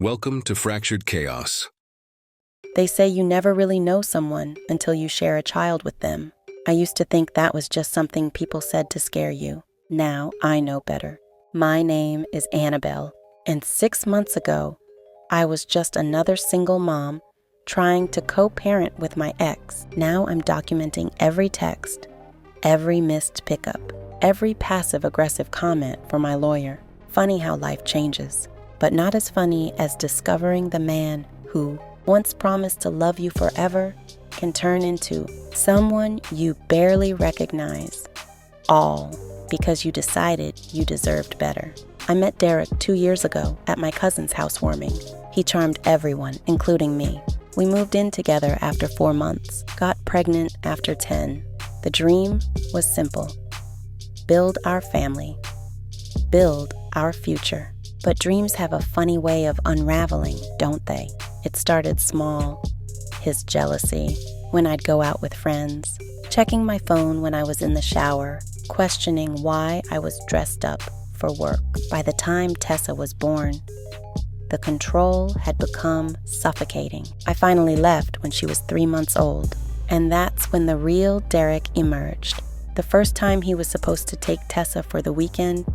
Welcome to Fractured Chaos. They say you never really know someone until you share a child with them. I used to think that was just something people said to scare you. Now I know better. My name is Annabelle, and 6 months ago, I was just another single mom trying to co-parent with my ex. Now I'm documenting every text, every missed pickup, every passive-aggressive comment for my lawyer. Funny how life changes, but not as funny as discovering the man who, once promised to love you forever, can turn into someone you barely recognize, all because you decided you deserved better. I met Derek 2 years ago at my cousin's housewarming. He charmed everyone, including me. We moved in together after 4 months, got pregnant after 10. The dream was simple: build our family, build our future. But dreams have a funny way of unraveling, don't they? It started small. His jealousy when I'd go out with friends, checking my phone when I was in the shower, questioning why I was dressed up for work. By the time Tessa was born, the control had become suffocating. I finally left when she was 3 months old, and that's when the real Derek emerged. The first time he was supposed to take Tessa for the weekend,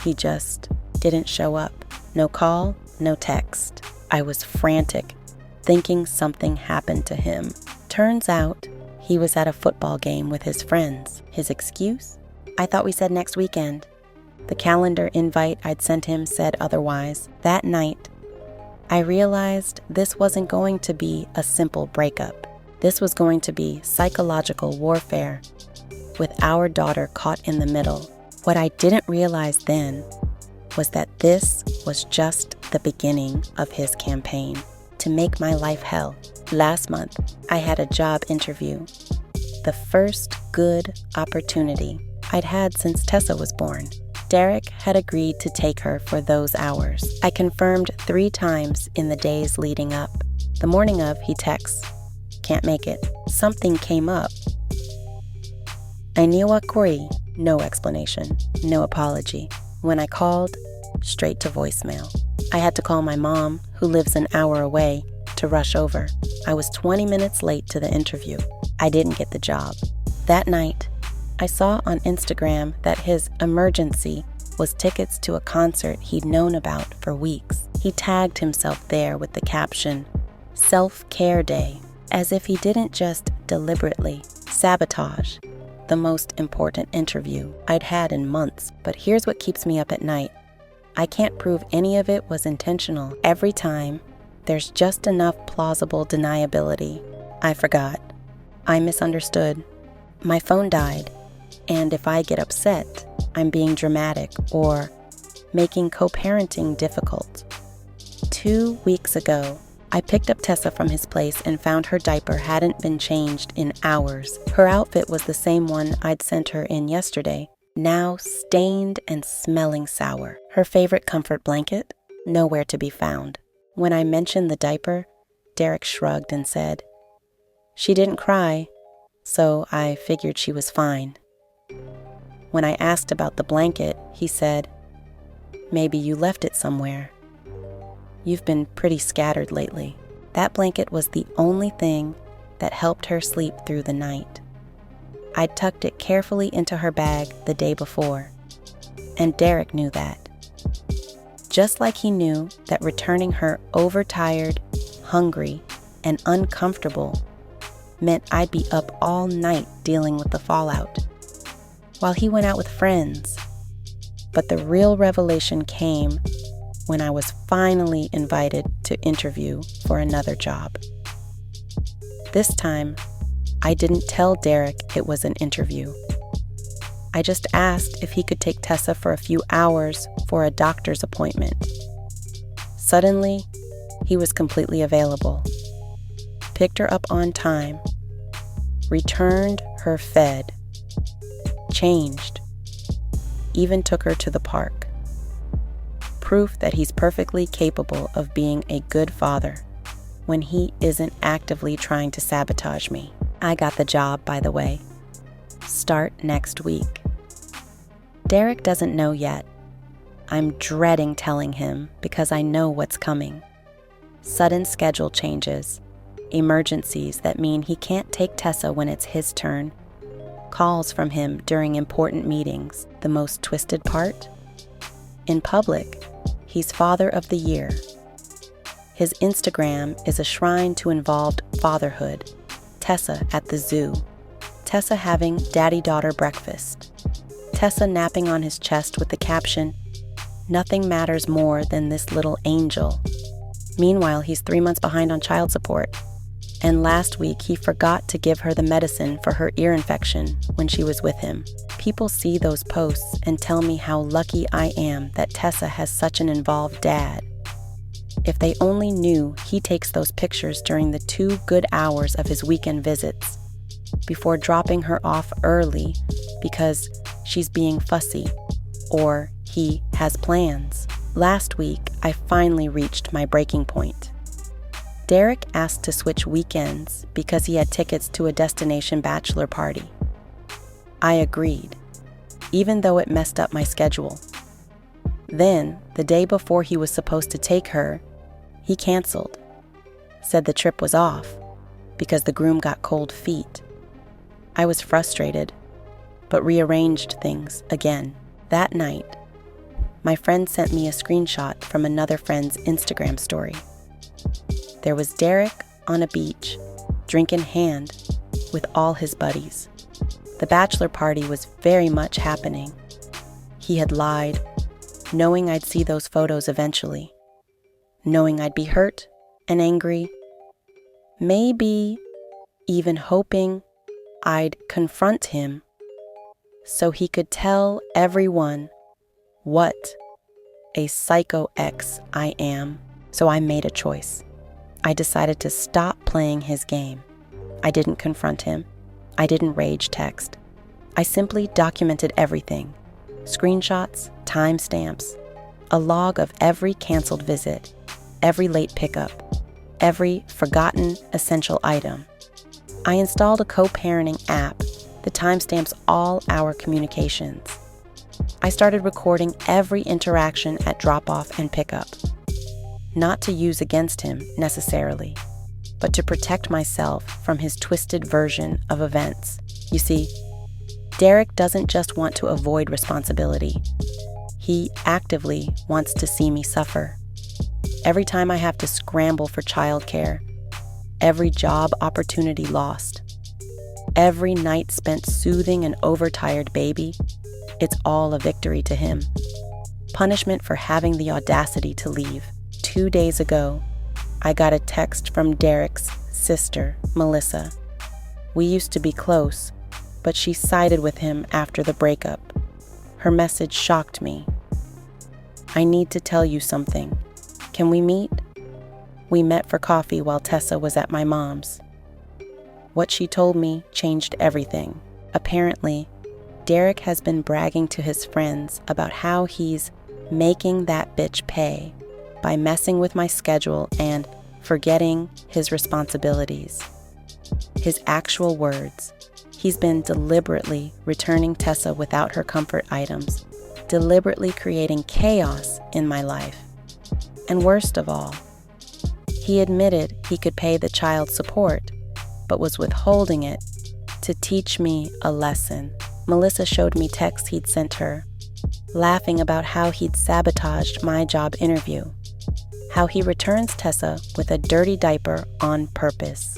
he just didn't show up. No call, no text. I was frantic, thinking something happened to him. Turns out, he was at a football game with his friends. His excuse? I thought we said next weekend. The calendar invite I'd sent him said otherwise. That night, I realized this wasn't going to be a simple breakup. This was going to be psychological warfare, with our daughter caught in the middle. What I didn't realize then was that this was just the beginning of his campaign to make my life hell. Last month, I had a job interview, the first good opportunity I'd had since Tessa was born. Derek had agreed to take her for those hours. I confirmed 3 times in the days leading up. The morning of, he texts, "Can't make it. Something came up." I knew Akori. No explanation, no apology. When I called, straight to voicemail. I had to call my mom, who lives an hour away, to rush over. I was 20 minutes late to the interview. I didn't get the job. That night, I saw on Instagram that his emergency was tickets to a concert he'd known about for weeks. He tagged himself there with the caption, "Self-Care Day," as if he didn't just deliberately sabotage the most important interview I'd had in months. But here's what keeps me up at night. I can't prove any of it was intentional. Every time, there's just enough plausible deniability. I forgot. I misunderstood. My phone died. And if I get upset, I'm being dramatic or making co-parenting difficult. 2 weeks ago, I picked up Tessa from his place and found her diaper hadn't been changed in hours. Her outfit was the same one I'd sent her in yesterday, now stained and smelling sour. Her favorite comfort blanket, nowhere to be found. When I mentioned the diaper, Derek shrugged and said, "She didn't cry, so I figured she was fine." When I asked about the blanket, he said, "Maybe you left it somewhere. You've been pretty scattered lately." That blanket was the only thing that helped her sleep through the night. I'd tucked it carefully into her bag the day before, and Derek knew that. Just like he knew that returning her overtired, hungry, and uncomfortable meant I'd be up all night dealing with the fallout, while he went out with friends. But the real revelation came when I was finally invited to interview for another job. This time, I didn't tell Derek it was an interview. I just asked if he could take Tessa for a few hours for a doctor's appointment. Suddenly, he was completely available. Picked her up on time, returned her fed, changed, even took her to the park. Proof that he's perfectly capable of being a good father when he isn't actively trying to sabotage me. I got the job, by the way. Start next week. Derek doesn't know yet. I'm dreading telling him because I know what's coming. sudden schedule changes, emergencies that mean he can't take Tessa when it's his turn, calls from him during important meetings. The most twisted part? In public, he's Father of the Year. His Instagram is a shrine to involved fatherhood. Tessa at the zoo. Tessa having daddy-daughter breakfast. Tessa napping on his chest with the caption, "Nothing matters more than this little angel." Meanwhile, he's 3 months behind on child support. And last week, he forgot to give her the medicine for her ear infection when she was with him. People see those posts and tell me how lucky I am that Tessa has such an involved dad. If they only knew he takes those pictures during the 2 good hours of his weekend visits, before dropping her off early because she's being fussy or he has plans. Last week, I finally reached my breaking point. Derek asked to switch weekends because he had tickets to a destination bachelor party. I agreed, even though it messed up my schedule. Then, the day before he was supposed to take her, he canceled, said the trip was off because the groom got cold feet. I was frustrated, but rearranged things again. That night, my friend sent me a screenshot from another friend's Instagram story. There was Derek on a beach, drink in hand, with all his buddies. The bachelor party was very much happening. He had lied, knowing I'd see those photos eventually, knowing I'd be hurt and angry, maybe even hoping I'd confront him so he could tell everyone what a psycho ex I am. So I made a choice. I decided to stop playing his game. I didn't confront him. I didn't rage text. I simply documented everything. Screenshots, timestamps, a log of every canceled visit, every late pickup, every forgotten essential item. I installed a co-parenting app that timestamps all our communications. I started recording every interaction at drop-off and pickup. Not to use against him necessarily, but to protect myself from his twisted version of events. You see, Derek doesn't just want to avoid responsibility. He actively wants to see me suffer. Every time I have to scramble for childcare, every job opportunity lost, every night spent soothing an overtired baby, it's all a victory to him. Punishment for having the audacity to leave. 2 days ago, I got a text from Derek's sister, Melissa. We used to be close, but she sided with him after the breakup. Her message shocked me. "I need to tell you something. Can we meet?" We met for coffee while Tessa was at my mom's. What she told me changed everything. Apparently, Derek has been bragging to his friends about how he's making that bitch pay by messing with my schedule and forgetting his responsibilities. His actual words: he's been deliberately returning Tessa without her comfort items, deliberately creating chaos in my life. And worst of all, he admitted he could pay the child support, but was withholding it to teach me a lesson. Melissa showed me texts he'd sent her, laughing about how he'd sabotaged my job interview, how he returns Tessa with a dirty diaper on purpose,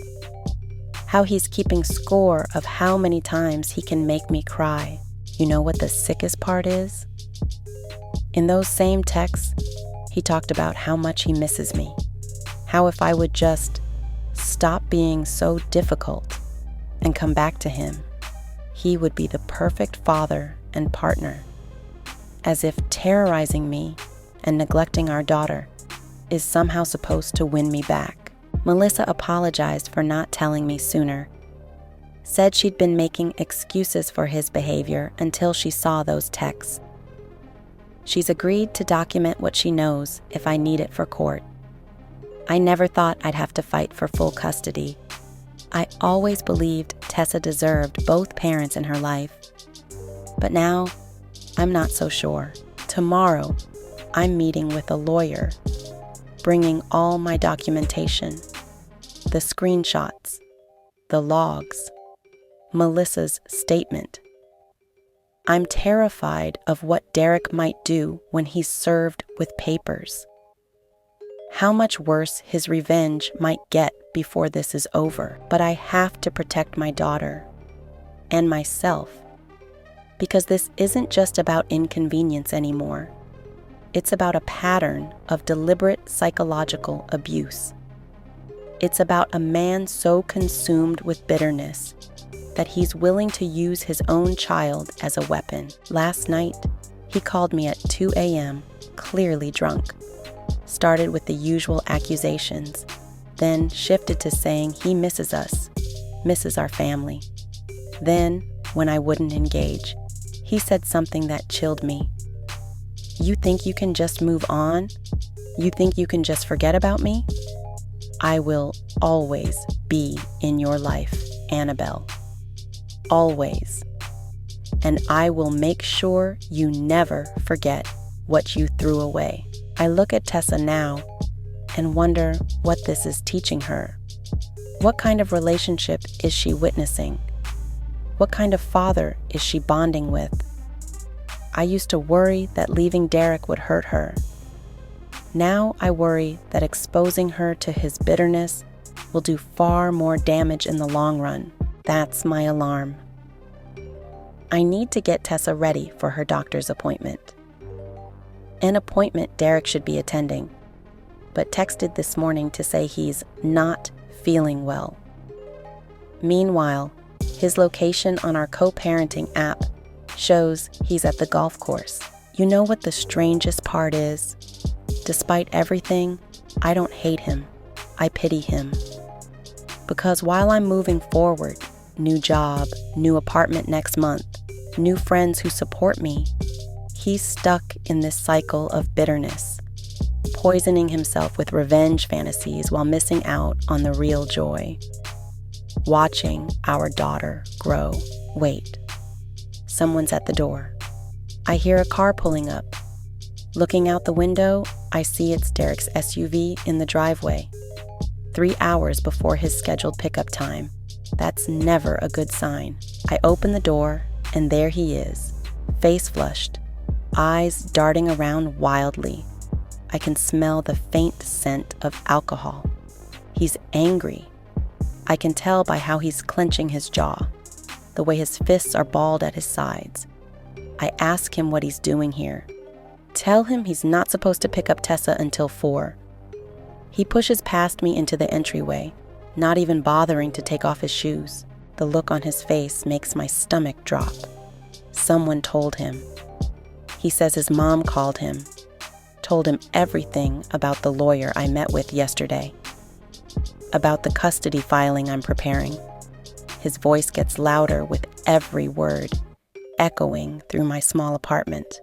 how he's keeping score of how many times he can make me cry. You know what the sickest part is? In those same texts, he talked about how much he misses me, how if I would just stop being so difficult and come back to him, he would be the perfect father and partner, as if terrorizing me and neglecting our daughter is somehow supposed to win me back. Melissa apologized for not telling me sooner, said she'd been making excuses for his behavior until she saw those texts. She's agreed to document what she knows if I need it for court. I never thought I'd have to fight for full custody. I always believed Tessa deserved both parents in her life. But now, I'm not so sure. Tomorrow, I'm meeting with a lawyer. bringing all my documentation, the screenshots, the logs, Melissa's statement. I'm terrified of what Derek might do when he's served with papers. How much worse his revenge might get before this is over. But I have to protect my daughter and myself, because this isn't just about inconvenience anymore. It's about a pattern of deliberate psychological abuse. It's about a man so consumed with bitterness that he's willing to use his own child as a weapon. Last night, he called me at 2 a.m., clearly drunk. Started with the usual accusations, then shifted to saying he misses us, misses our family. Then, when I wouldn't engage, he said something that chilled me. You think you can just move on? You think you can just forget about me? I will always be in your life, Annabelle. Always. And I will make sure you never forget what you threw away. I look at Tessa now and wonder what this is teaching her. What kind of relationship is she witnessing? What kind of father is she bonding with? I used to worry that leaving Derek would hurt her. Now I worry that exposing her to his bitterness will do far more damage in the long run. That's my alarm. I need to get Tessa ready for her doctor's appointment. An appointment Derek should be attending, but texted this morning to say he's not feeling well. Meanwhile, his location on our co-parenting app shows he's at the golf course. You know what the strangest part is? Despite everything, I don't hate him. I pity him. Because while I'm moving forward, new job, new apartment next month, new friends who support me, he's stuck in this cycle of bitterness, poisoning himself with revenge fantasies while missing out on the real joy. Watching our daughter grow. Wait, someone's at the door. I hear a car pulling up. Looking out the window, I see it's Derek's SUV in the driveway. 3 hours before his scheduled pickup time. That's never a good sign. I open the door, and there he is, face flushed, eyes darting around wildly. I can smell the faint scent of alcohol. He's angry. I can tell by how he's clenching his jaw, the way his fists are balled at his sides. I ask him what he's doing here. Tell him he's not supposed to pick up Tessa until 4. He pushes past me into the entryway, not even bothering to take off his shoes. The look on his face makes my stomach drop. Someone told him. He says his mom called him, told him everything about the lawyer I met with yesterday, about the custody filing I'm preparing. His voice gets louder with every word, echoing through my small apartment.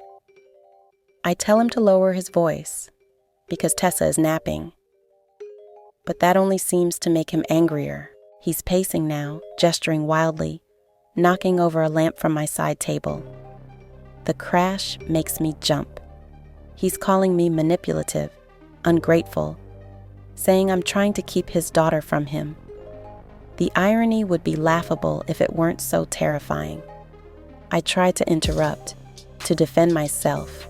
I tell him to lower his voice, because Tessa is napping. But that only seems to make him angrier. He's pacing now, gesturing wildly, knocking over a lamp from my side table. The crash makes me jump. He's calling me manipulative, ungrateful, saying I'm trying to keep his daughter from him. The irony would be laughable if it weren't so terrifying. I try to interrupt, to defend myself,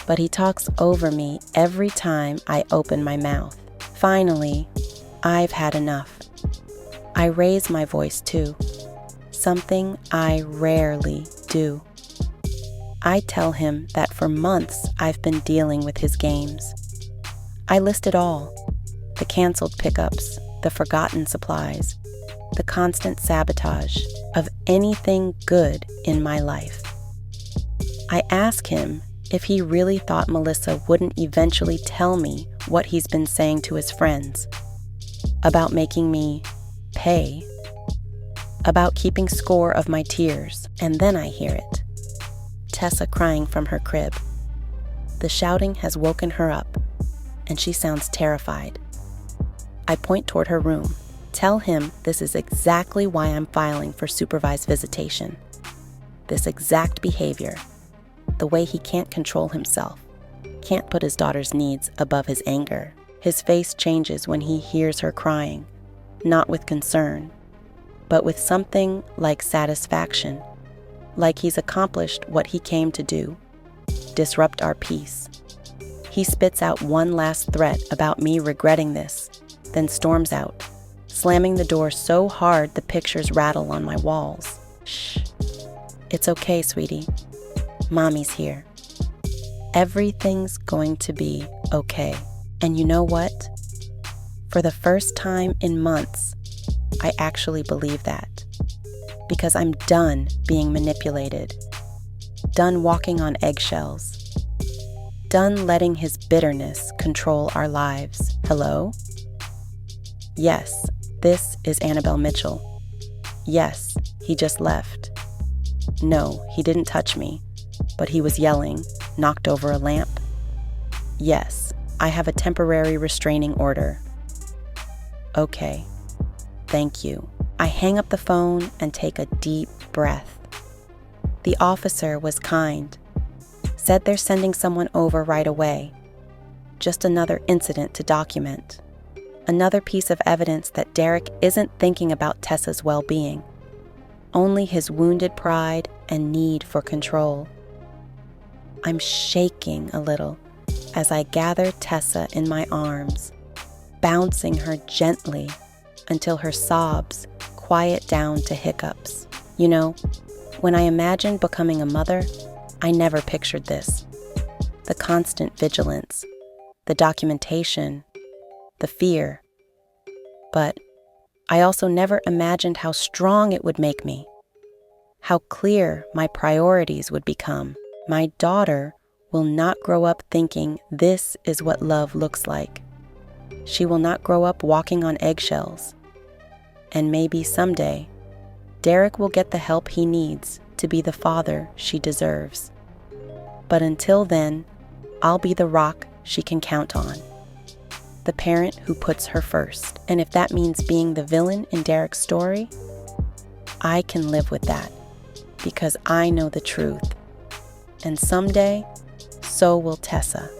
but he talks over me every time I open my mouth. Finally, I've had enough. I raise my voice too, something I rarely do. I tell him that for months I've been dealing with his games. I list it all: the canceled pickups, the forgotten supplies, the constant sabotage of anything good in my life. I ask him if he really thought Melissa wouldn't eventually tell me what he's been saying to his friends, about making me pay, about keeping score of my tears, and then I hear it. Tessa crying from her crib. The shouting has woken her up, and she sounds terrified. I point toward her room, tell him this is exactly why I'm filing for supervised visitation. This exact behavior, the way he can't control himself, can't put his daughter's needs above his anger. His face changes when he hears her crying, not with concern, but with something like satisfaction, like he's accomplished what he came to do, disrupt our peace. He spits out one last threat about me regretting this, then storms out, slamming the door so hard the pictures rattle on my walls. Shh. It's okay, sweetie. Mommy's here. Everything's going to be okay. And you know what? For the first time in months, I actually believe that. Because I'm done being manipulated. Done walking on eggshells. Done letting his bitterness control our lives. Hello? Yes, this is Annabelle Mitchell. Yes, he just left. No, he didn't touch me, but he was yelling, knocked over a lamp. Yes, I have a temporary restraining order. Okay, thank you. I hang up the phone and take a deep breath. The officer was kind. Said they're sending someone over right away. Just another incident to document. Another piece of evidence that Derek isn't thinking about Tessa's well-being. Only his wounded pride and need for control. I'm shaking a little as I gather Tessa in my arms, bouncing her gently until her sobs quiet down to hiccups. You know, when I imagined becoming a mother, I never pictured this. The constant vigilance, the documentation, the fear. But I also never imagined how strong it would make me, how clear my priorities would become. My daughter will not grow up thinking this is what love looks like. She will not grow up walking on eggshells. And maybe someday, Derek will get the help he needs to be the father she deserves. But until then, I'll be the rock she can count on. The parent who puts her first. And if that means being the villain in Derek's story, I can live with that because I know the truth. And someday, so will Tessa.